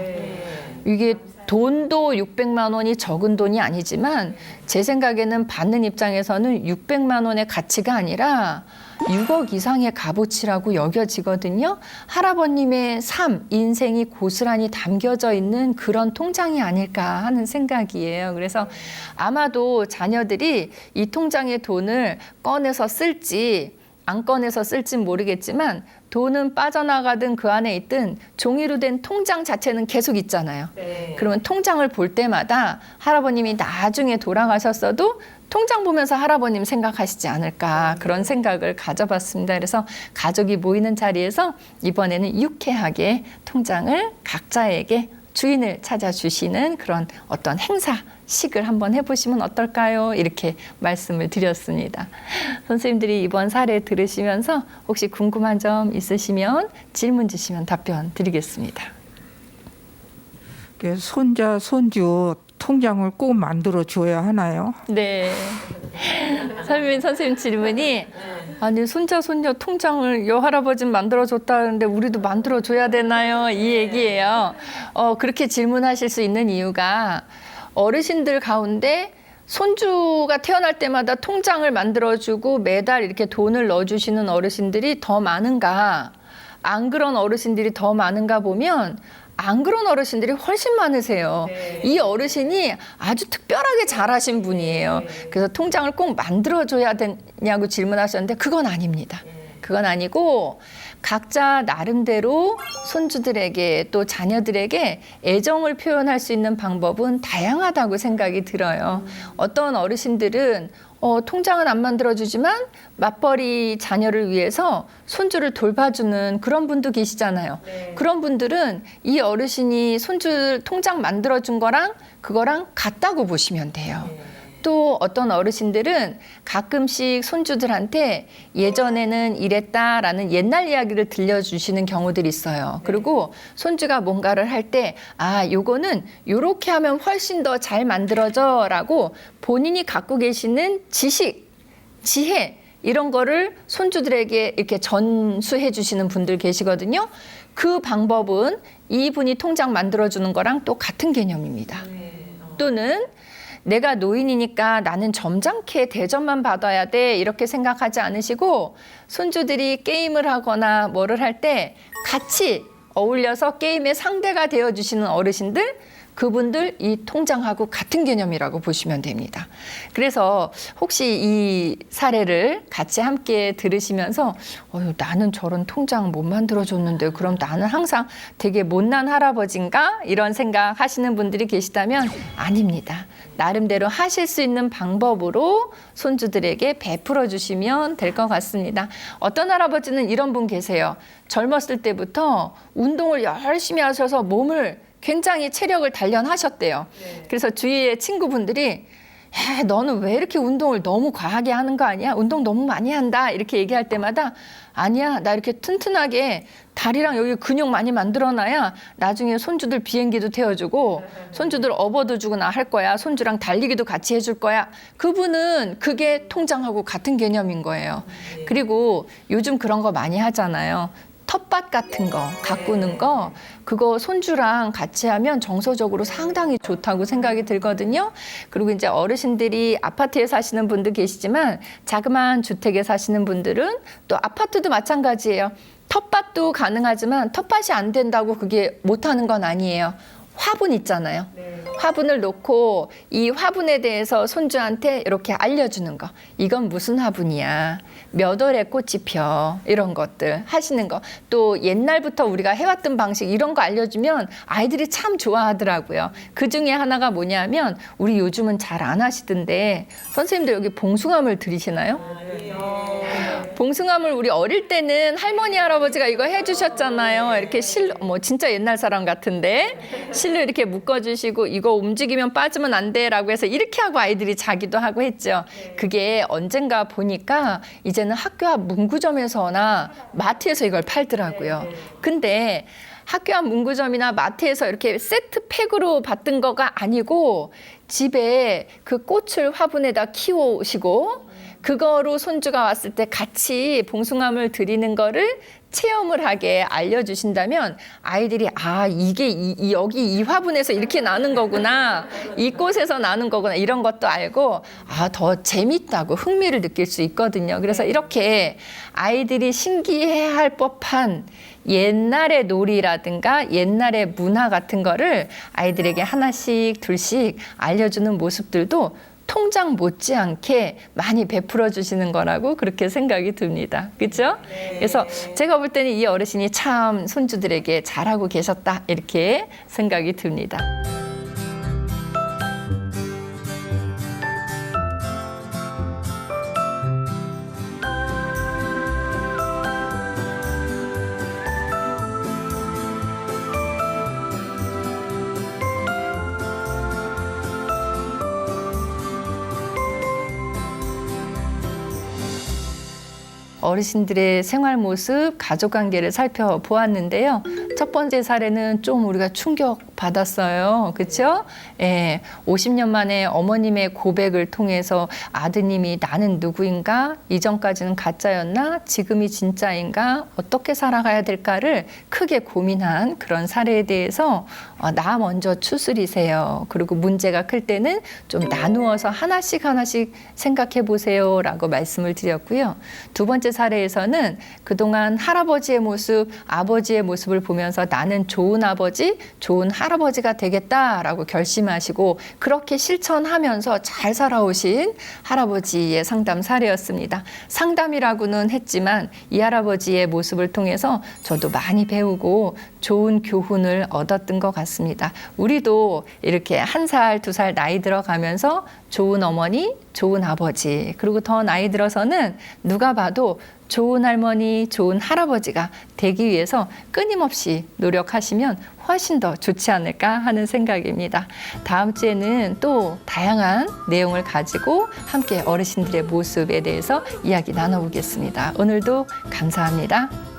이게 돈도 600만 원이 적은 돈이 아니지만 제 생각에는 받는 입장에서는 600만 원의 가치가 아니라 6억 이상의 값어치라고 여겨지거든요. 할아버님의 삶, 인생이 고스란히 담겨져 있는 그런 통장이 아닐까 하는 생각이에요. 그래서 아마도 자녀들이 이 통장의 돈을 꺼내서 쓸지 안 꺼내서 쓸진 모르겠지만 돈은 빠져나가든 그 안에 있든 종이로 된 통장 자체는 계속 있잖아요. 그러면 통장을 볼 때마다 할아버님이 나중에 돌아가셨어도 통장 보면서 할아버님 생각하시지 않을까 그런 생각을 가져봤습니다. 그래서 가족이 모이는 자리에서 이번에는 유쾌하게 통장을 각자에게 주인을 찾아주시는 그런 어떤 행사식을 한번 해보시면 어떨까요? 이렇게 말씀을 드렸습니다. 선생님들이 이번 사례 들으시면서 혹시 궁금한 점 있으시면 질문 주시면 답변 드리겠습니다. 손자, 손주 통장을 꼭 만들어 줘야 하나요? 네. 선생님 질문이 아니 손자 손녀 통장을 여 할아버지는 만들어줬다는데 우리도 만들어줘야 되나요? 이 얘기예요. 그렇게 질문하실 수 있는 이유가 어르신들 가운데 손주가 태어날 때마다 통장을 만들어주고 매달 이렇게 돈을 넣어주시는 어르신들이 더 많은가, 안 그런 어르신들이 더 많은가 보면 안 그런 어르신들이 훨씬 많으세요. 이 어르신이 아주 특별하게 잘하신 분이에요. 그래서 통장을 꼭 만들어줘야 되냐고 질문하셨는데 그건 아닙니다. 그건 아니고 각자 나름대로 손주들에게 또 자녀들에게 애정을 표현할 수 있는 방법은 다양하다고 생각이 들어요. 어떤 어르신들은 통장은 안 만들어주지만 맞벌이 자녀를 위해서 손주를 돌봐주는 그런 분도 계시잖아요. 그런 분들은 이 어르신이 손주 통장 만들어준 거랑 그거랑 같다고 보시면 돼요. 또 어떤 어르신들은 가끔씩 손주들한테 예전에는 이랬다라는 옛날 이야기를 들려주시는 경우들이 있어요. 그리고 손주가 뭔가를 할 때 요거는 요렇게 하면 훨씬 더 잘 만들어져 라고 본인이 갖고 계시는 지식, 지혜 이런 거를 손주들에게 이렇게 전수해 주시는 분들 계시거든요. 그 방법은 이분이 통장 만들어주는 거랑 또 같은 개념입니다. 또는 내가 노인이니까 나는 점잖게 대접만 받아야 돼 이렇게 생각하지 않으시고 손주들이 게임을 하거나 뭐를 할 때 같이 어울려서 게임의 상대가 되어주시는 어르신들, 그분들 이 통장하고 같은 개념이라고 보시면 됩니다. 그래서 혹시 이 사례를 같이 함께 들으시면서 나는 저런 통장 못 만들어줬는데 그럼 나는 항상 되게 못난 할아버지인가? 이런 생각 하시는 분들이 계시다면 아닙니다. 나름대로 하실 수 있는 방법으로 손주들에게 베풀어 주시면 될 것 같습니다. 어떤 할아버지는 이런 분 계세요. 젊었을 때부터 운동을 열심히 하셔서 몸을 굉장히 체력을 단련하셨대요. 그래서 주위의 친구분들이 너는 왜 이렇게 운동을 너무 과하게 하는 거 아니야? 운동 너무 많이 한다. 이렇게 얘기할 때마다 아니야. 나 이렇게 튼튼하게 다리랑 여기 근육 많이 만들어놔야 나중에 손주들 비행기도 태워주고 손주들 업어도 주고 나 할 거야. 손주랑 달리기도 같이 해줄 거야. 그분은 그게 통장하고 같은 개념인 거예요. 그리고 요즘 그런 거 많이 하잖아요. 텃밭 같은 거 가꾸는 거 그거 손주랑 같이 하면 정서적으로 상당히 좋다고 생각이 들거든요. 그리고 이제 어르신들이 아파트에 사시는 분도 계시지만 자그마한 주택에 사시는 분들은 또 아파트도 마찬가지예요. 텃밭도 가능하지만 텃밭이 안 된다고 그게 못하는 건 아니에요. 화분 있잖아요. 화분을 놓고 이 화분에 대해서 손주한테 이렇게 알려주는 거. 이건 무슨 화분이야. 몇 월에 꽃이 펴. 이런 것들 하시는 거. 또 옛날부터 우리가 해왔던 방식 이런 거 알려주면 아이들이 참 좋아하더라고요. 그 중에 하나가 뭐냐면 우리 요즘은 잘 안 하시던데 선생님들 여기 봉숭아물 들이시나요? 봉숭아물 우리 어릴 때는 할머니 할아버지가 이거 해주셨잖아요. 이렇게 진짜 옛날 사람 같은데 실로 이렇게 묶어주시고 이거 움직이면 빠지면 안 돼라고 해서 이렇게 하고 아이들이 자기도 하고 했죠. 그게 언젠가 보니까 이제는 학교 앞 문구점에서나 마트에서 이걸 팔더라고요. 근데 학교 앞 문구점이나 마트에서 이렇게 세트팩으로 받던 거가 아니고 집에 그 꽃을 화분에다 키우시고 그거로 손주가 왔을 때 같이 봉숭아물 드리는 거를 체험을 하게 알려주신다면 아이들이 이게 여기 이 화분에서 이렇게 나는 거구나, 이 꽃에서 나는 거구나 이런 것도 알고 더 재밌다고 흥미를 느낄 수 있거든요. 그래서 이렇게 아이들이 신기해할 법한 옛날의 놀이라든가 옛날의 문화 같은 거를 아이들에게 하나씩 둘씩 알려주는 모습들도 통장 못지않게 많이 베풀어 주시는 거라고 그렇게 생각이 듭니다. 그렇죠? 그래서 제가 볼 때는 이 어르신이 참 손주들에게 잘하고 계셨다 이렇게 생각이 듭니다. 어르신들의 생활 모습, 가족 관계를 살펴보았는데요. 첫 번째 사례는 좀 우리가 충격 받았어요. 그렇죠? 예, 50년 만에 어머님의 고백을 통해서 아드님이 나는 누구인가? 이전까지는 가짜였나? 지금이 진짜인가? 어떻게 살아가야 될까를 크게 고민한 그런 사례에 대해서 나 먼저 추스리세요. 그리고 문제가 클 때는 좀 나누어서 하나씩 생각해 보세요라고 말씀을 드렸고요. 두 번째 사례에서는 그동안 할아버지의 모습, 아버지의 모습을 보면서 나는 좋은 아버지, 좋은 할아버지가 되겠다라고 결심하시고 그렇게 실천하면서 잘 살아오신 할아버지의 상담 사례였습니다. 상담이라고는 했지만 이 할아버지의 모습을 통해서 저도 많이 배우고 좋은 교훈을 얻었던 것 같습니다. 우리도 이렇게 1살, 2살 나이 들어가면서 좋은 어머니, 좋은 아버지, 그리고 더 나이 들어서는 누가 봐도 좋은 할머니, 좋은 할아버지가 되기 위해서 끊임없이 노력하시면 훨씬 더 좋지 않을까 하는 생각입니다. 다음 주에는 또 다양한 내용을 가지고 함께 어르신들의 모습에 대해서 이야기 나눠보겠습니다. 오늘도 감사합니다.